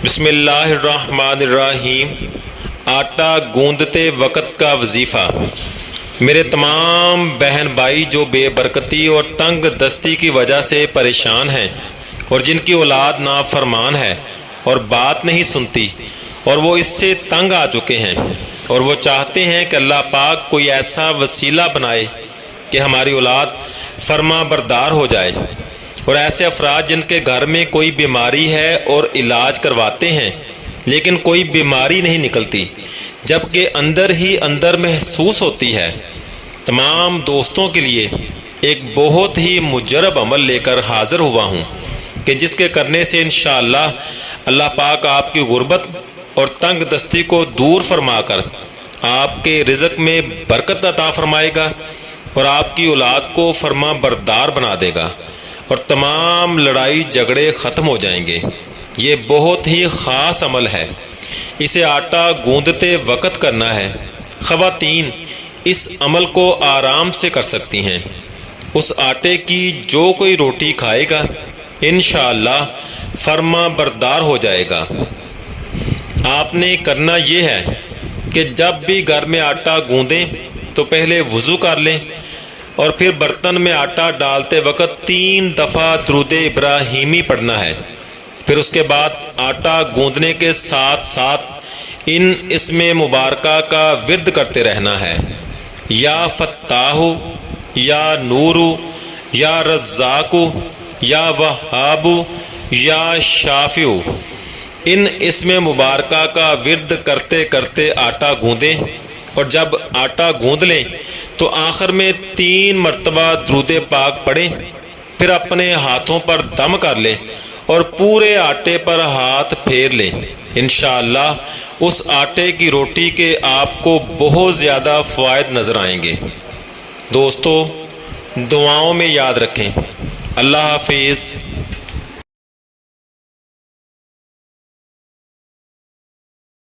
بسم اللہ الرحمن الرحیم۔ آٹا گوندتے وقت کا وظیفہ۔ میرے تمام بہن بھائی جو بے برکتی اور تنگ دستی کی وجہ سے پریشان ہیں اور جن کی اولاد نافرمان ہے اور بات نہیں سنتی اور وہ اس سے تنگ آ چکے ہیں اور وہ چاہتے ہیں کہ اللہ پاک کوئی ایسا وسیلہ بنائے کہ ہماری اولاد فرما بردار ہو جائے، اور ایسے افراد جن کے گھر میں کوئی بیماری ہے اور علاج کرواتے ہیں لیکن کوئی بیماری نہیں نکلتی جبکہ اندر ہی اندر محسوس ہوتی ہے، تمام دوستوں کے لیے ایک بہت ہی مجرب عمل لے کر حاضر ہوا ہوں کہ جس کے کرنے سے انشاءاللہ اللہ پاک آپ کی غربت اور تنگ دستی کو دور فرما کر آپ کے رزق میں برکت عطا فرمائے گا اور آپ کی اولاد کو فرما بردار بنا دے گا اور تمام لڑائی جھگڑے ختم ہو جائیں گے۔ یہ بہت ہی خاص عمل ہے، اسے آٹا گوندتے وقت کرنا ہے۔ خواتین اس عمل کو آرام سے کر سکتی ہیں۔ اس آٹے کی جو کوئی روٹی کھائے گا انشاءاللہ فرما بردار ہو جائے گا۔ آپ نے کرنا یہ ہے کہ جب بھی گھر میں آٹا گوندیں تو پہلے وضو کر لیں اور پھر برتن میں آٹا ڈالتے وقت 3 دفعہ درود ابراہیمی پڑھنا ہے۔ پھر اس کے بعد آٹا گوندنے کے ساتھ ساتھ ان اسم مبارکہ کا ورد کرتے رہنا ہے، یا فتاح، یا نور، یا رزاق، یا وہاب، یا شافع۔ ان اسم مبارکہ کا ورد کرتے کرتے آٹا گوندیں اور جب آٹا گوند لیں تو آخر میں 3 مرتبہ درود پاک پڑھیں، پھر اپنے ہاتھوں پر دم کر لیں اور پورے آٹے پر ہاتھ پھیر لیں۔ انشاءاللہ اس آٹے کی روٹی کے آپ کو بہت زیادہ فوائد نظر آئیں گے۔ دوستو دعاؤں میں یاد رکھیں۔ اللہ حافظ۔